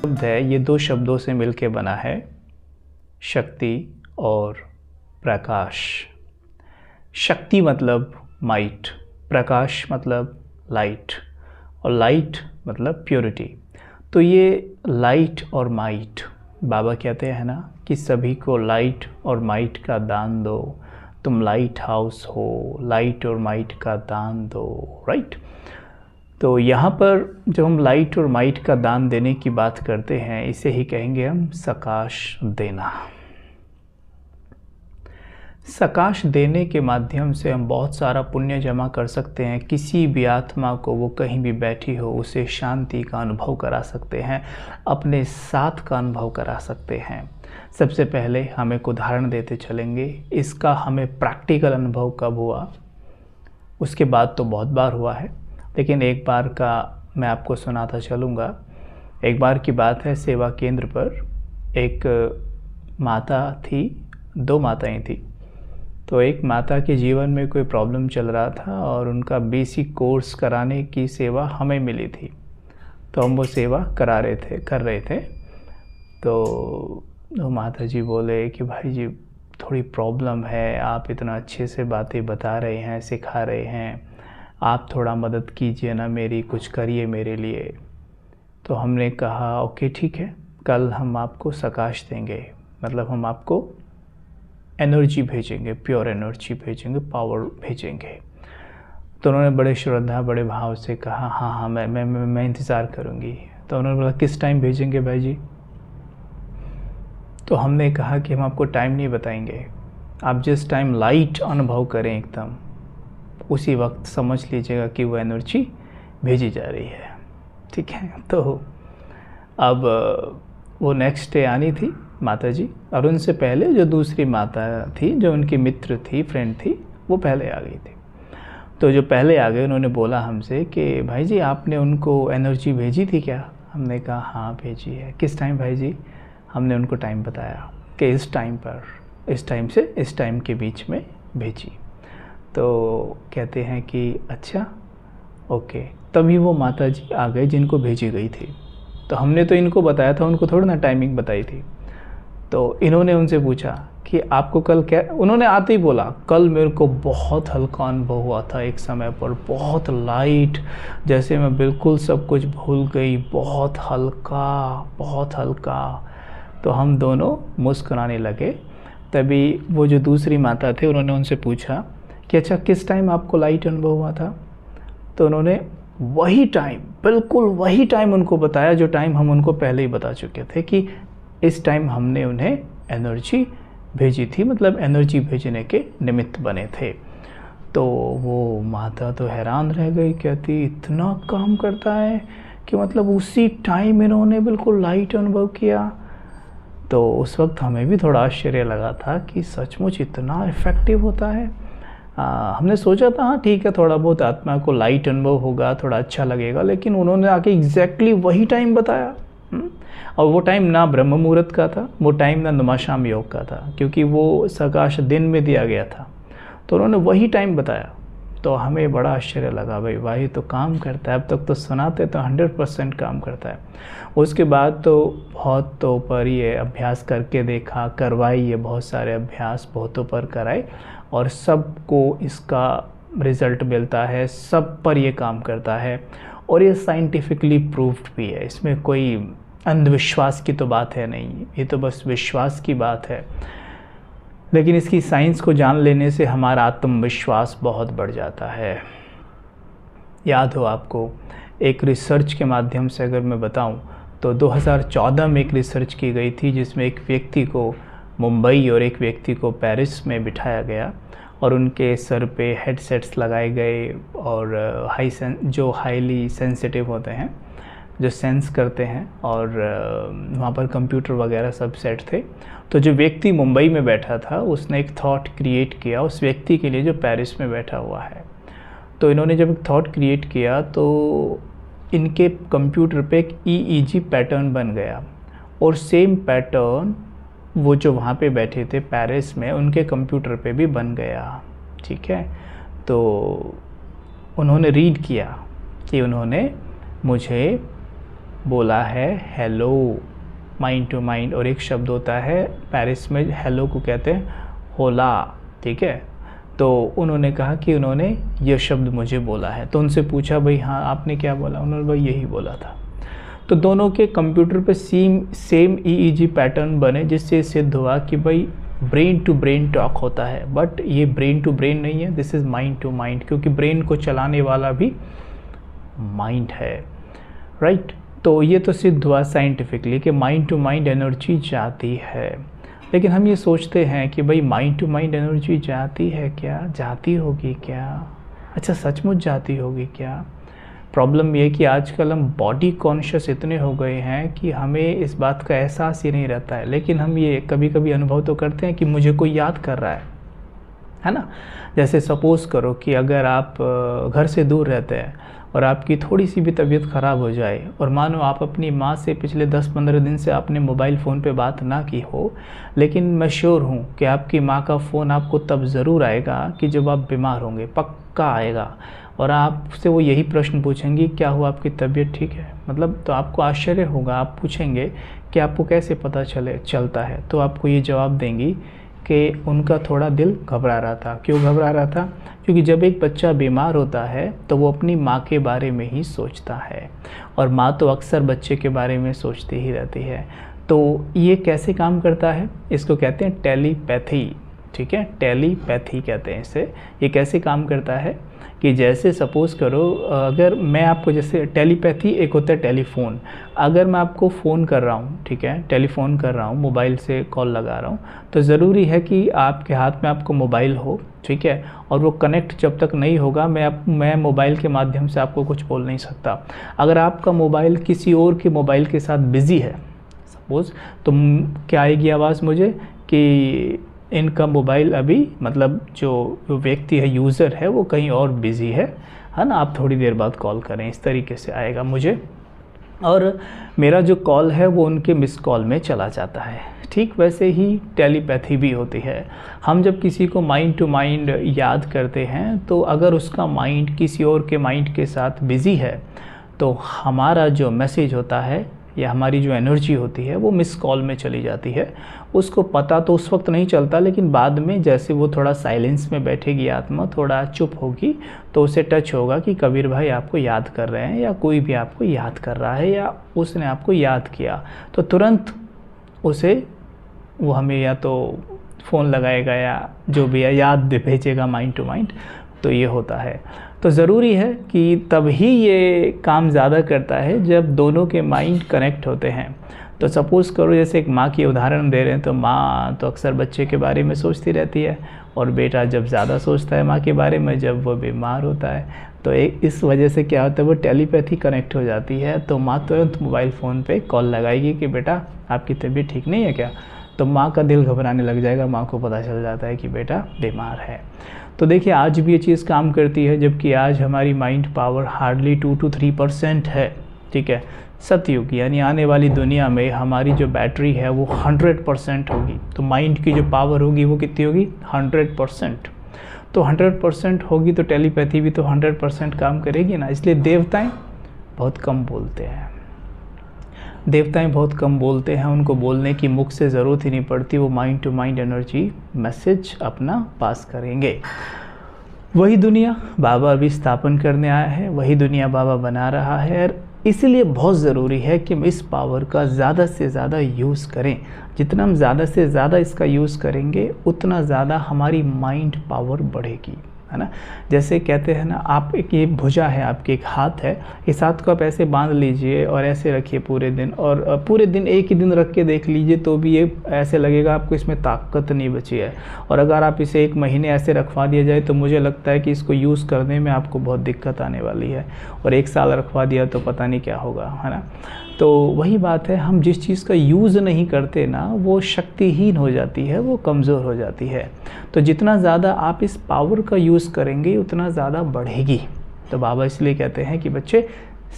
शब्द है, ये दो शब्दों से मिलके बना है, शक्ति और प्रकाश। शक्ति मतलब माइट, प्रकाश मतलब लाइट, और लाइट मतलब प्योरिटी। तो ये लाइट और माइट, बाबा कहते हैं ना कि सभी को लाइट और माइट का दान दो, तुम लाइट हाउस हो, लाइट और माइट का दान दो, राइट। तो यहाँ पर जब हम लाइट और माइट का दान देने की बात करते हैं, इसे ही कहेंगे हम सकाश देना। सकाश देने के माध्यम से हम बहुत सारा पुण्य जमा कर सकते हैं। किसी भी आत्मा को, वो कहीं भी बैठी हो, उसे शांति का अनुभव करा सकते हैं, अपने साथ का अनुभव करा सकते हैं। सबसे पहले हम एक उदाहरण देते चलेंगे। इसका हमें प्रैक्टिकल अनुभव कब हुआ, उसके बाद तो बहुत बार हुआ है, लेकिन एक बार का मैं आपको सुनाता चलूँगा। एक बार की बात है, सेवा केंद्र पर एक माता थी, दो माताएं थी। तो एक माता के जीवन में कोई प्रॉब्लम चल रहा था और उनका बेसिक कोर्स कराने की सेवा हमें मिली थी, तो हम वो सेवा कर रहे थे। तो माता जी बोले कि भाई जी थोड़ी प्रॉब्लम है, आप इतना अच्छे से बातें बता रहे हैं, सिखा रहे हैं, आप थोड़ा मदद कीजिए ना मेरी, कुछ करिए मेरे लिए। तो हमने कहा ओके ठीक है, कल हम आपको सकाश देंगे, मतलब हम आपको एनर्जी भेजेंगे, प्योर एनर्जी भेजेंगे, पावर भेजेंगे। तो उन्होंने बड़े श्रद्धा, बड़े भाव से कहा हाँ हाँ मैं इंतज़ार करूँगी। तो उन्होंने बोला किस टाइम भेजेंगे भाई जी? तो हमने कहा कि हम आपको टाइम नहीं बताएंगे, आप जिस टाइम लाइट अनुभव करें एकदम, उसी वक्त समझ लीजिएगा कि वो एनर्जी भेजी जा रही है, ठीक है। तो अब वो नेक्स्ट डे आनी थी माता जी, और उनसे पहले जो दूसरी माता थी, जो उनकी मित्र थी, फ्रेंड थी, वो पहले आ गई थी। तो जो पहले आ गए उन्होंने बोला हमसे कि भाई जी आपने उनको एनर्जी भेजी थी क्या? हमने कहा हाँ भेजी है। किस टाइम भाई जी? हमने उनको टाइम बताया कि इस टाइम पर, इस टाइम से इस टाइम के बीच में भेजी। तो कहते हैं कि अच्छा ओके। तभी वो माता जी आ गए जिनको भेजी गई थी। तो हमने तो इनको बताया था, उनको थोड़ी ना टाइमिंग बताई थी। तो इन्होंने उनसे पूछा कि आपको कल क्या, उन्होंने आते ही बोला कल मेरे को बहुत हल्का अनुभव हुआ था, एक समय पर बहुत लाइट, जैसे मैं बिल्कुल सब कुछ भूल गई, बहुत हल्का, बहुत हल्का। तो हम दोनों मुस्कुराने लगे। तभी वो जो दूसरी माता थे उन्होंने उनसे पूछा कि अच्छा किस टाइम आपको लाइट अनुभव हुआ था? तो उन्होंने वही टाइम, बिल्कुल वही टाइम उनको बताया जो टाइम हम उनको पहले ही बता चुके थे कि इस टाइम हमने उन्हें एनर्जी भेजी थी, मतलब एनर्जी भेजने के निमित्त बने थे। तो वो माता तो हैरान रह गई, कहती इतना काम करता है कि मतलब उसी टाइम इन्होंने बिल्कुल लाइट अनुभव किया। तो उस वक्त हमें भी थोड़ा आश्चर्य लगा था कि सचमुच इतना इफ़ेक्टिव होता है। हमने सोचा था हाँ ठीक है, थोड़ा बहुत आत्मा को लाइट अनुभव होगा, थोड़ा अच्छा लगेगा, लेकिन उन्होंने आके एग्जैक्टली वही टाइम बताया। और वो टाइम ना ब्रह्म मुहूर्त का था, वो टाइम ना नुमाशाम योग का था, क्योंकि वो सकाश दिन में दिया गया था। तो उन्होंने वही टाइम बताया। तो हमें बड़ा आश्चर्य लगा, भाई तो काम करता है। अब तक तो सुनाते तो 100% काम करता है। उसके बाद तो बहुत तो पर ये अभ्यास करके देखा, करवाई, ये बहुत सारे अभ्यास बहुतों पर कराए, और सबको इसका रिज़ल्ट मिलता है, सब पर ये काम करता है, और ये साइंटिफिकली प्रूव्ड भी है। इसमें कोई अंधविश्वास की तो बात है नहीं, ये तो बस विश्वास की बात है। लेकिन इसकी साइंस को जान लेने से हमारा आत्मविश्वास बहुत बढ़ जाता है। याद हो आपको, एक रिसर्च के माध्यम से अगर मैं बताऊं, तो 2014 में एक रिसर्च की गई थी जिसमें एक व्यक्ति को मुंबई और एक व्यक्ति को पेरिस में बिठाया गया, और उनके सर पे हेडसेट्स लगाए गए, और जो हाईली सेंसिटिव होते हैं, जो सेंस करते हैं, और वहाँ पर कंप्यूटर वगैरह सब सेट थे। तो जो व्यक्ति मुंबई में बैठा था उसने एक थॉट क्रिएट किया उस व्यक्ति के लिए जो पेरिस में बैठा हुआ है। तो इन्होंने जब एक थॉट क्रिएट किया तो इनके कंप्यूटर पे एक EEG पैटर्न बन गया, और सेम पैटर्न वो जो वहाँ पे बैठे थे पेरिस में, उनके कंप्यूटर पे भी बन गया, ठीक है। तो उन्होंने रीड किया कि उन्होंने मुझे बोला है हेलो, माइंड टू माइंड। और एक शब्द होता है पेरिस में, हेलो को कहते हैं होला, ठीक है। तो उन्होंने कहा कि उन्होंने ये शब्द मुझे बोला है। तो उनसे पूछा भाई हाँ आपने क्या बोला, उन्होंने भाई यही बोला था। तो दोनों के कंप्यूटर पे सेम EEG पैटर्न बने, जिससे सिद्ध हुआ कि भाई ब्रेन टू ब्रेन टॉक होता है। बट ये ब्रेन टू ब्रेन नहीं है, this is mind to mind, क्योंकि ब्रेन को चलाने वाला भी माइंड है, राइट। तो ये तो सिद्ध हुआ साइंटिफिकली कि माइंड टू माइंड एनर्जी जाती है। लेकिन हम ये सोचते हैं कि भाई माइंड टू माइंड एनर्जी जाती है क्या, जाती होगी क्या, अच्छा सचमुच जाती होगी क्या। प्रॉब्लम ये है कि आजकल हम बॉडी कॉन्शियस इतने हो गए हैं कि हमें इस बात का एहसास ही नहीं रहता है। लेकिन हम ये कभी कभी अनुभव तो करते हैं कि मुझे कोई याद कर रहा है ना। जैसे सपोज़ करो कि अगर आप घर से दूर रहते हैं और आपकी थोड़ी सी भी तबीयत ख़राब हो जाए, और मानो आप अपनी माँ से पिछले 10-15 दिन से आपने मोबाइल फ़ोन पे बात ना की हो, लेकिन मैं श्योर हूँ कि आपकी माँ का फ़ोन आपको तब ज़रूर आएगा कि जब आप बीमार होंगे, पक्का आएगा। और आपसे वो यही प्रश्न पूछेंगी, क्या हुआ, आपकी तबीयत ठीक है। मतलब तो आपको आश्चर्य होगा, आप पूछेंगे कि आपको कैसे पता चलता है। तो आपको ये जवाब देंगी कि उनका थोड़ा दिल घबरा रहा था। क्यों घबरा रहा था? क्योंकि जब एक बच्चा बीमार होता है तो वो अपनी माँ के बारे में ही सोचता है, और माँ तो अक्सर बच्चे के बारे में सोचती ही रहती है। तो ये कैसे काम करता है, इसको कहते हैं टेलीपैथी, ठीक है, टेलीपैथी कहते हैं इसे। ये कैसे काम करता है कि जैसे सपोज़ करो अगर मैं आपको, जैसे टेलीपैथी एक होता है टेलीफ़ोन, अगर मैं आपको फ़ोन कर रहा हूँ, ठीक है, टेलीफ़ोन कर रहा हूँ, मोबाइल से कॉल लगा रहा हूँ, तो ज़रूरी है कि आपके हाथ में आपको मोबाइल हो, ठीक है, और वो कनेक्ट जब तक नहीं होगा मैं मोबाइल के माध्यम से आपको कुछ बोल नहीं सकता। अगर आपका मोबाइल किसी और के मोबाइल के साथ बिज़ी है सपोज़, तो क्या आएगी आवाज़ मुझे कि इनका मोबाइल अभी, मतलब जो व्यक्ति है, यूज़र है, वो कहीं और बिज़ी है ना, आप थोड़ी देर बाद कॉल करें, इस तरीके से आएगा मुझे, और मेरा जो कॉल है वो उनके मिस कॉल में चला जाता है। ठीक वैसे ही टेलीपैथी भी होती है। हम जब किसी को माइंड टू माइंड याद करते हैं, तो अगर उसका माइंड किसी और के माइंड के साथ बिज़ी है, तो हमारा जो मैसेज होता है या हमारी जो एनर्जी होती है वो मिस कॉल में चली जाती है। उसको पता तो उस वक्त नहीं चलता, लेकिन बाद में जैसे वो थोड़ा साइलेंस में बैठेगी, आत्मा थोड़ा चुप होगी, तो उसे टच होगा कि कबीर भाई आपको याद कर रहे हैं, या कोई भी आपको याद कर रहा है, या उसने आपको याद किया। तो तुरंत उसे वो हमें या तो फ़ोन लगाएगा या जो भी है याद भेजेगा माइंड टू माइंड। तो ये होता है। तो ज़रूरी है कि तभी ये काम ज़्यादा करता है जब दोनों के माइंड कनेक्ट होते हैं। तो सपोज़ करो जैसे एक माँ की उदाहरण दे रहे हैं, तो माँ तो अक्सर बच्चे के बारे में सोचती रहती है, और बेटा जब ज़्यादा सोचता है माँ के बारे में जब वो बीमार होता है। तो इस वजह से क्या होता है, वो टेलीपैथी कनेक्ट हो जाती है। तो माँ तुरंत मोबाइल फ़ोन पे कॉल लगाएगी कि बेटा आपकी तबीयत ठीक नहीं है क्या। तो माँ का दिल घबराने लग जाएगा, माँ को पता चल जाता है कि बेटा बीमार है। तो देखिए आज भी ये चीज़ काम करती है, जबकि आज हमारी माइंड पावर हार्डली 2 to 3% है, ठीक है। सतयुग यानी आने वाली दुनिया में हमारी जो बैटरी है वो 100% होगी। तो माइंड की जो पावर होगी वो कितनी होगी, 100%। तो 100% होगी तो टेलीपैथी भी तो 100% काम करेगी ना। इसलिए देवताएं बहुत कम बोलते हैं, उनको बोलने की मुख से ज़रूरत ही नहीं पड़ती, वो mind to mind energy message अपना पास करेंगे। वही दुनिया बाबा अभी स्थापन करने आया है, वही दुनिया बाबा बना रहा है, और इसलिए बहुत ज़रूरी है कि हम इस पावर का ज़्यादा से ज़्यादा यूज़ करें। जितना हम ज़्यादा से ज़्यादा इसका यूज़ करेंगे उतना ज़्यादा हमारी माइंड पावर बढ़ेगी, है ना। जैसे कहते हैं ना, आप एक ये भुजा है, आपके एक हाथ है, इस हाथ को आप ऐसे बांध लीजिए और ऐसे रखिए पूरे दिन, और पूरे दिन एक ही दिन रख के देख लीजिए तो भी ये ऐसे लगेगा आपको इसमें ताकत नहीं बची है। और अगर आप इसे 1 महीने ऐसे रखवा दिया जाए तो मुझे लगता है कि इसको यूज़ करने में आपको बहुत दिक्कत आने वाली है, और 1 साल रखवा दिया तो पता नहीं क्या होगा, है ना। तो वही बात है, हम जिस चीज़ का यूज़ नहीं करते ना, वो शक्तिहीन हो जाती है, वो कमज़ोर हो जाती है। तो जितना ज़्यादा आप इस पावर का यूज़ करेंगे उतना ज़्यादा बढ़ेगी। तो बाबा इसलिए कहते हैं कि बच्चे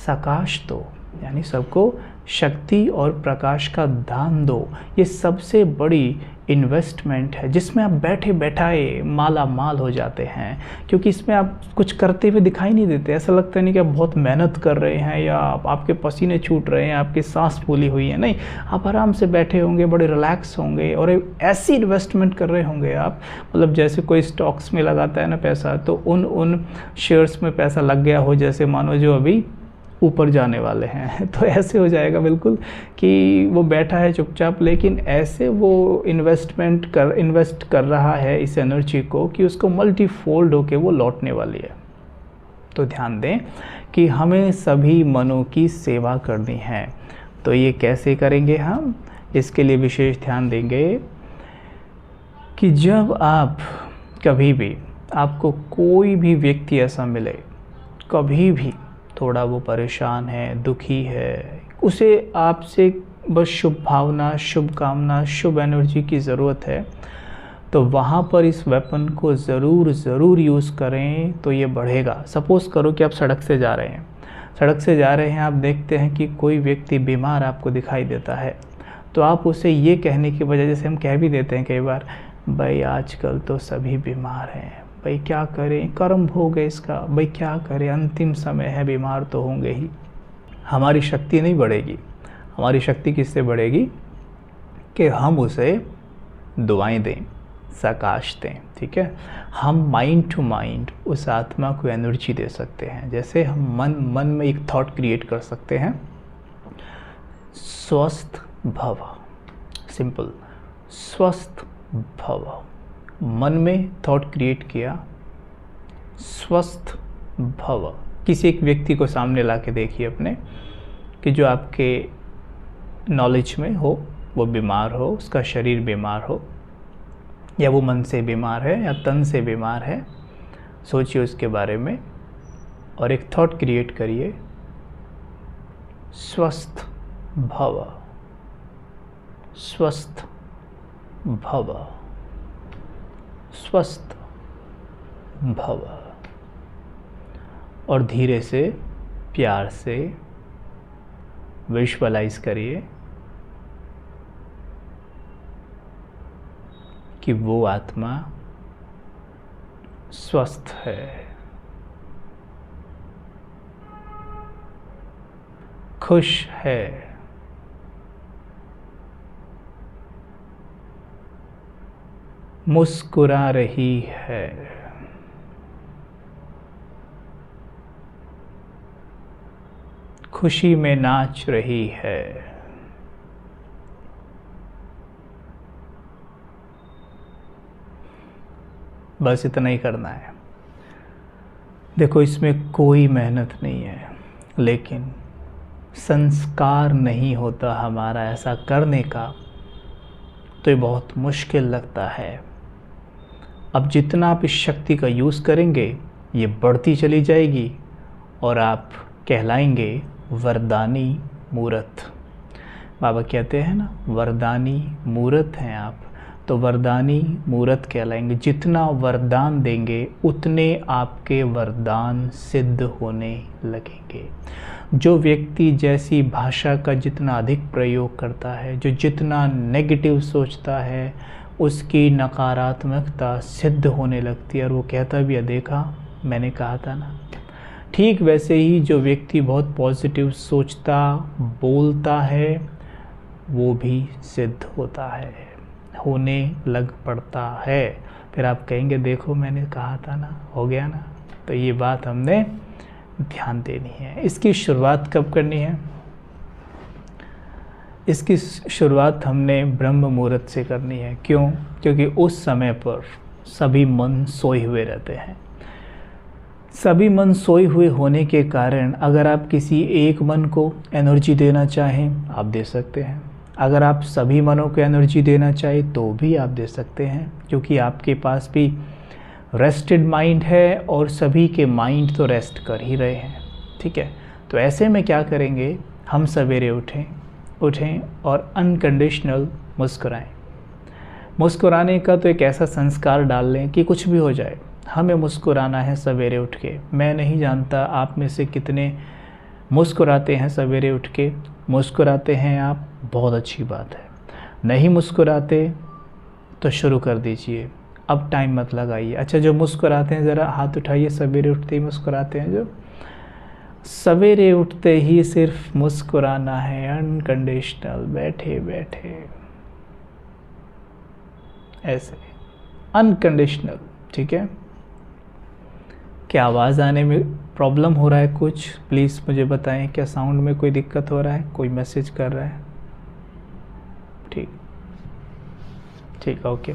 सकाश दो, यानी सबको शक्ति और प्रकाश का दान दो। ये सबसे बड़ी इन्वेस्टमेंट है जिसमें आप बैठे बैठाए माला माल हो जाते हैं, क्योंकि इसमें आप कुछ करते हुए दिखाई नहीं देते। ऐसा लगता नहीं कि आप बहुत मेहनत कर रहे हैं या आपके पसीने छूट रहे हैं, आपकी सांस फूली हुई है, नहीं, आप आराम से बैठे होंगे, बड़े रिलैक्स होंगे और ऐसी इन्वेस्टमेंट कर रहे होंगे आप, मतलब जैसे कोई स्टॉक्स में लगाता है ना पैसा, तो उन शेयर्स में पैसा लग गया हो जैसे मानो जो अभी ऊपर जाने वाले हैं। तो ऐसे हो जाएगा बिल्कुल कि वो बैठा है चुपचाप, लेकिन ऐसे वो इन्वेस्ट कर रहा है इस एनर्जी को कि उसको मल्टीफोल्ड होके वो लौटने वाली है। तो ध्यान दें कि हमें सभी मनों की सेवा करनी है। तो ये कैसे करेंगे हम, इसके लिए विशेष ध्यान देंगे कि जब आप कभी भी आपको कोई भी व्यक्ति ऐसा मिले, कभी भी थोड़ा वो परेशान है, दुखी है, उसे आपसे बस शुभ भावना, शुभकामना, शुभ एनर्जी की ज़रूरत है, तो वहाँ पर इस वेपन को ज़रूर यूज़ करें तो ये बढ़ेगा। सपोज़ करो कि आप सड़क से जा रहे हैं, आप देखते हैं कि कोई व्यक्ति बीमार आपको दिखाई देता है, तो आप उसे ये कहने की बजाय, जैसे हम कह भी देते हैं कई बार, भाई आजकल तो सभी बीमार हैं, भाई क्या करें, कर्म भोग है इसका, भाई क्या करें, अंतिम समय है, बीमार तो होंगे ही। हमारी शक्ति नहीं बढ़ेगी। हमारी शक्ति किससे बढ़ेगी कि हम उसे दुआएं दें, सकाश दें, ठीक है। हम माइंड टू माइंड उस आत्मा को एनर्जी दे सकते हैं। जैसे हम मन में एक थॉट क्रिएट कर सकते हैं, स्वस्थ भव, सिंपल, स्वस्थ भव। मन में थॉट क्रिएट किया, स्वस्थ भव। किसी एक व्यक्ति को सामने ला के देखिए अपने, कि जो आपके नॉलेज में हो, वो बीमार हो, उसका शरीर बीमार हो, या वो मन से बीमार है या तन से बीमार है। सोचिए उसके बारे में और एक थॉट क्रिएट करिए, स्वस्थ भव, स्वस्थ भव, स्वस्थ भव। और धीरे से, प्यार से विजुअलाइज करिए कि वो आत्मा स्वस्थ है, खुश है, मुस्कुरा रही है, खुशी में नाच रही है। बस इतना ही करना है। देखो, इसमें कोई मेहनत नहीं है, लेकिन संस्कार नहीं होता हमारा ऐसा करने का, तो ये बहुत मुश्किल लगता है। अब जितना आप इस शक्ति का यूज़ करेंगे, ये बढ़ती चली जाएगी और आप कहलाएंगे वरदानी मूर्त। बाबा कहते हैं ना, वरदानी मूर्त हैं आप, तो वरदानी मूर्त कहलाएंगे। जितना वरदान देंगे उतने आपके वरदान सिद्ध होने लगेंगे। जो व्यक्ति जैसी भाषा का जितना अधिक प्रयोग करता है, जो जितना नेगेटिव सोचता है, उसकी नकारात्मकता सिद्ध होने लगती है और वो कहता भी है, देखा मैंने कहा था ना। ठीक वैसे ही जो व्यक्ति बहुत पॉजिटिव सोचता, बोलता है, वो भी सिद्ध होता है, होने लग पड़ता है। फिर आप कहेंगे, देखो मैंने कहा था ना, हो गया ना। तो ये बात हमने ध्यान देनी है। इसकी शुरुआत कब करनी है? इसकी शुरुआत हमने ब्रह्म मुहूर्त से करनी है। क्यों? क्योंकि उस समय पर सभी मन सोए हुए रहते हैं। सभी मन सोए हुए होने के कारण अगर आप किसी एक मन को एनर्जी देना चाहें, आप दे सकते हैं। अगर आप सभी मनों को एनर्जी देना चाहें तो भी आप दे सकते हैं, क्योंकि आपके पास भी रेस्टेड माइंड है और सभी के माइंड तो रेस्ट कर ही रहे हैं। ठीक है, तो ऐसे में क्या करेंगे, हम सवेरे उठें और अनकंडीशनल मुस्कुराएं। मुस्कुराने का तो एक ऐसा संस्कार डाल लें कि कुछ भी हो जाए, हमें मुस्कुराना है सवेरे उठ के। मैं नहीं जानता आप में से कितने मुस्कुराते हैं सवेरे उठ के। मुस्कुराते हैं आप, बहुत अच्छी बात है। नहीं मुस्कुराते तो शुरू कर दीजिए, अब टाइम मत लगाइए। अच्छा, जो मुस्कुराते हैं ज़रा हाथ उठाइए, सवेरे उठते ही मुस्कुराते हैं जो, सवेरे उठते ही सिर्फ मुस्कुराना है, अनकंडीशनल, बैठे बैठे ऐसे अनकंडीशनल, ठीक है। क्या आवाज़ आने में प्रॉब्लम हो रहा है कुछ, प्लीज़ मुझे बताएं। क्या साउंड में कोई दिक्कत हो रहा है, कोई मैसेज कर रहा है? ठीक ठीक, ओके।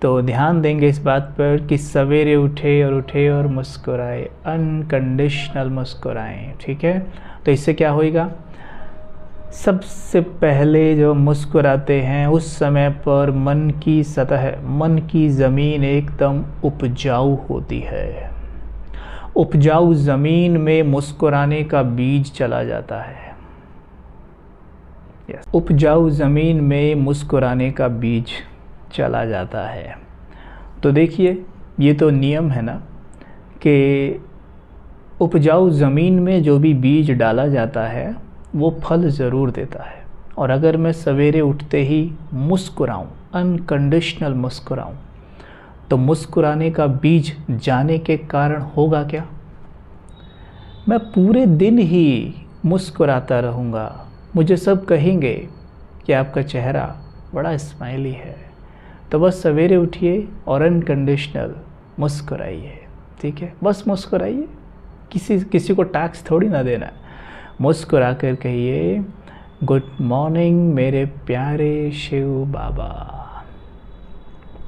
तो ध्यान देंगे इस बात पर कि सवेरे उठे और मुस्कुराए, अनकंडीशनल मुस्कुराएं, ठीक है। तो इससे क्या होएगा, सबसे पहले जो मुस्कुराते हैं उस समय पर मन की सतह, मन की ज़मीन एकदम उपजाऊ होती है। उपजाऊ ज़मीन में मुस्कुराने का बीज चला जाता है। उपजाऊ ज़मीन में मुस्कुराने का बीज चला जाता है। तो देखिए, ये तो नियम है ना कि उपजाऊ ज़मीन में जो भी बीज डाला जाता है वो फल ज़रूर देता है। और अगर मैं सवेरे उठते ही मुस्कुराऊं, अनकंडीशनल मुस्कुराऊं, तो मुस्कुराने का बीज जाने के कारण होगा क्या, मैं पूरे दिन ही मुस्कुराता रहूँगा। मुझे सब कहेंगे कि आपका चेहरा बड़ा स्माइली है। तो बस सवेरे उठिए और अनकंडीशनल मुस्कुराइए, ठीक है। बस मुस्कुराइए, किसी को टैक्स थोड़ी ना देना है। मुस्कुरा कर कहिए, गुड मॉर्निंग मेरे प्यारे शिव बाबा।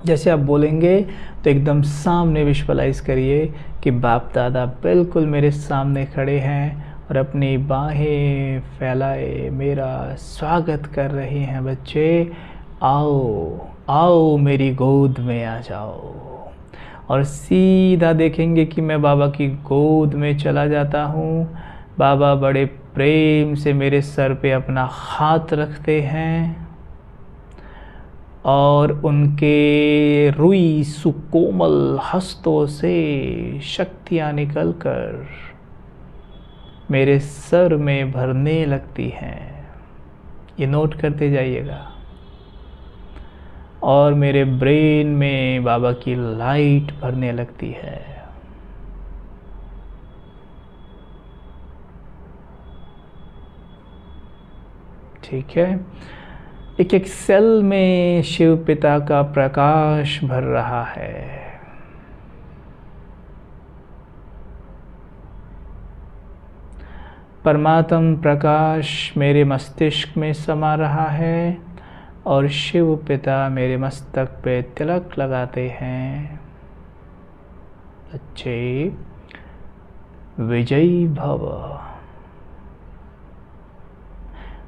जैसे आप बोलेंगे तो एकदम सामने विजुअलाइज करिए कि बाप दादा बिल्कुल मेरे सामने खड़े हैं और अपनी बाहें फैलाए मेरा स्वागत कर रहे हैं। बच्चे आओ आओ मेरी गोद में आ जाओ। और सीधा देखेंगे कि मैं बाबा की गोद में चला जाता हूँ। बाबा बड़े प्रेम से मेरे सर पे अपना हाथ रखते हैं और उनके रुई सुकोमल हस्तों से शक्तियाँ निकलकर मेरे सर में भरने लगती हैं। ये नोट करते जाइएगा। और मेरे ब्रेन में बाबा की लाइट भरने लगती है। ठीक है। एक एक सेल में शिव पिता का प्रकाश भर रहा है। परमात्म प्रकाश मेरे मस्तिष्क में समा रहा है और शिव पिता मेरे मस्तक पे तिलक लगाते हैं। बच्चे विजयी भव,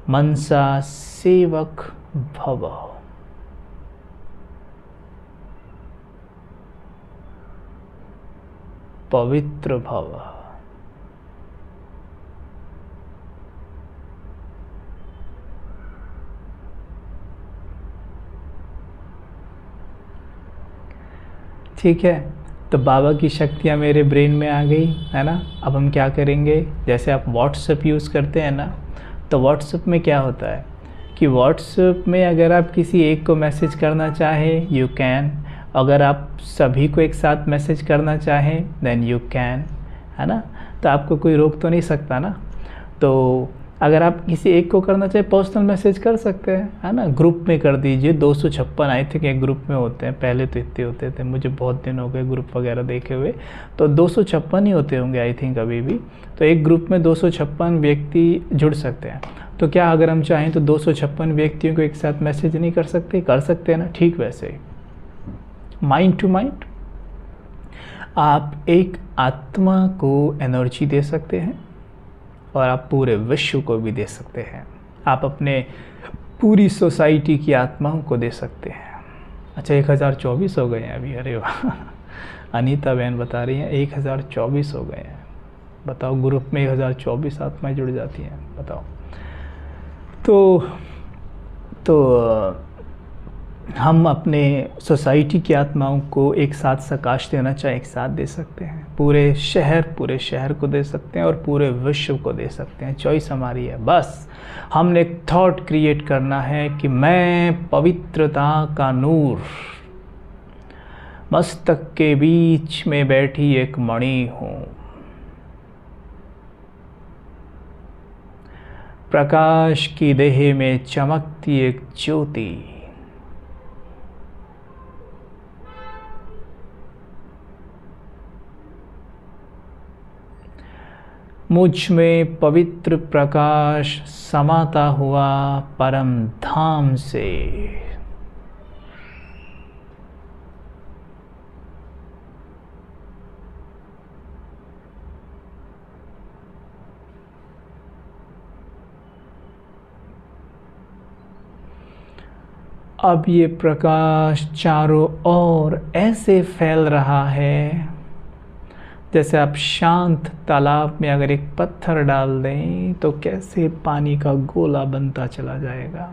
मनसा सेवक भव। पवित्र भव। ठीक है। तो बाबा की शक्तियाँ मेरे ब्रेन में आ गई है ना। अब हम क्या करेंगे, जैसे आप व्हाट्सएप यूज़ करते हैं ना, तो व्हाट्सएप में क्या होता है कि व्हाट्सएप में अगर आप किसी एक को मैसेज करना चाहें यू कैन, अगर आप सभी को एक साथ मैसेज करना चाहें देन यू कैन, है ना। तो आपको कोई रोक तो नहीं सकता ना। तो अगर आप किसी एक को करना चाहें पर्सनल मैसेज कर सकते हैं, है ना। ग्रुप में कर दीजिए। 256 आई थिंक एक ग्रुप में होते हैं, पहले तो इतने होते थे, मुझे बहुत दिन हो गए ग्रुप वगैरह देखे हुए। तो 256 ही होते होंगे आई थिंक अभी भी। तो एक ग्रुप में 256 व्यक्ति जुड़ सकते हैं। तो क्या अगर हम चाहें तो 256 व्यक्तियों को एक साथ मैसेज नहीं कर सकते? कर सकते हैं ना। ठीक वैसे ही माइंड टू माइंड आप एक आत्मा को एनर्जी दे सकते हैं और आप पूरे विश्व को भी दे सकते हैं। आप अपने पूरी सोसाइटी की आत्माओं को दे सकते हैं। अच्छा 1024 हो गए हैं अभी। अरे वाह, अनीता बहन बता रही हैं 1024 हो गए हैं। बताओ, ग्रुप में 1024 आत्माएं जुड़ जाती हैं, बताओ। तो हम अपने सोसाइटी की आत्माओं को एक साथ सकाश देना चाहे एक साथ दे सकते हैं। पूरे शहर को दे सकते हैं और पूरे विश्व को दे सकते हैं। चॉइस हमारी है। बस हमने एक थॉट क्रिएट करना है कि मैं पवित्रता का नूर मस्तक के बीच में बैठी एक मणि हूँ, प्रकाश की देह में चमकती एक ज्योति। मुझ में पवित्र प्रकाश समाता हुआ परम धाम से अब ये प्रकाश चारों ओर ऐसे फैल रहा है जैसे आप शांत तालाब में अगर एक पत्थर डाल दें तो कैसे पानी का गोला बनता चला जाएगा,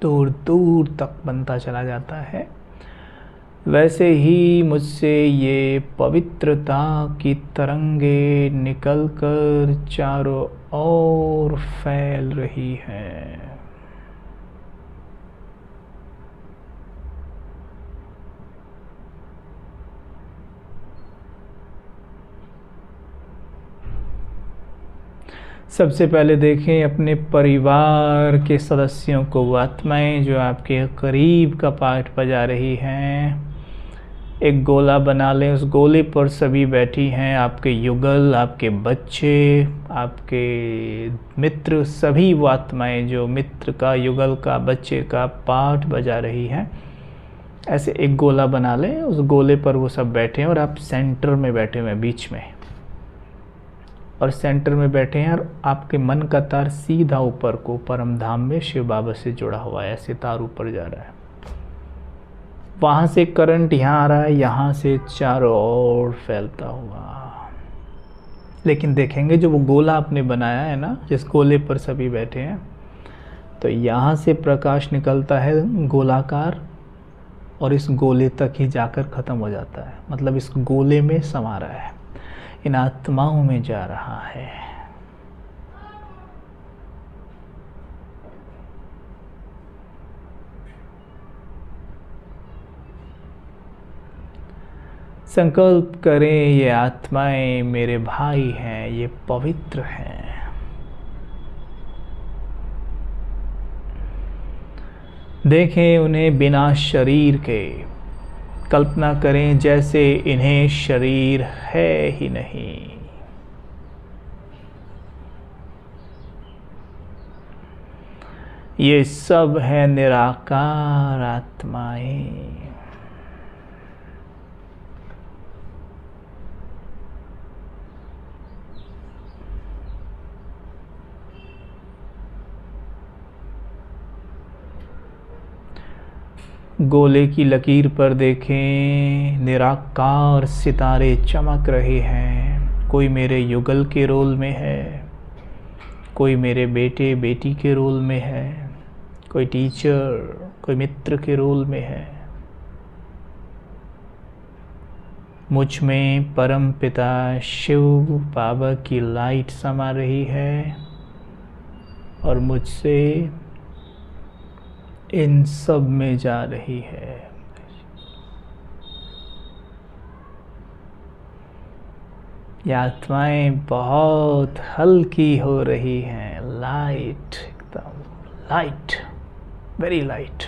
दूर दूर तक बनता चला जाता है। वैसे ही मुझसे ये पवित्रता की तरंगे निकलकर चारों ओर फैल रही हैं। सबसे पहले देखें अपने परिवार के सदस्यों को, वो आत्माएं जो आपके करीब का पाठ बजा रही हैं। एक गोला बना लें, उस गोले पर सभी बैठी हैं, आपके युगल, आपके बच्चे, आपके मित्र, सभी वो आत्माएं जो मित्र का, युगल का, बच्चे का पाठ बजा रही हैं। ऐसे एक गोला बना लें, उस गोले पर वो सब बैठे हैं और आप सेंटर में बैठे हुए हैं, बीच में, और सेंटर में बैठे हैं और आपके मन का तार सीधा ऊपर को परम धाम में शिव बाबा से जुड़ा हुआ है। ऐसे तार ऊपर जा रहा है, वहाँ से करंट यहाँ आ रहा है, यहाँ से चारों ओर फैलता हुआ। लेकिन देखेंगे जो वो गोला आपने बनाया है ना, जिस गोले पर सभी बैठे हैं, तो यहाँ से प्रकाश निकलता है गोलाकार और इस गोले तक ही जाकर ख़त्म हो जाता है। मतलब इस गोले में समा रहा है, इन आत्माओं में जा रहा है। संकल्प करें, ये आत्माएं मेरे भाई हैं, ये पवित्र हैं। देखें उन्हें बिना शरीर के, कल्पना करें जैसे इन्हें शरीर है ही नहीं। ये सब है निराकार आत्माएं। गोले की लकीर पर देखें, निराकार सितारे चमक रहे हैं। कोई मेरे युगल के रोल में है, कोई मेरे बेटे बेटी के रोल में है, कोई टीचर, कोई मित्र के रोल में है। मुझ में परम पिता शिव बाबा की लाइट समा रही है और मुझसे इन सब में जा रही है। ये आत्माएं बहुत हल्की हो रही हैं, लाइट, एकदम लाइट, वेरी लाइट।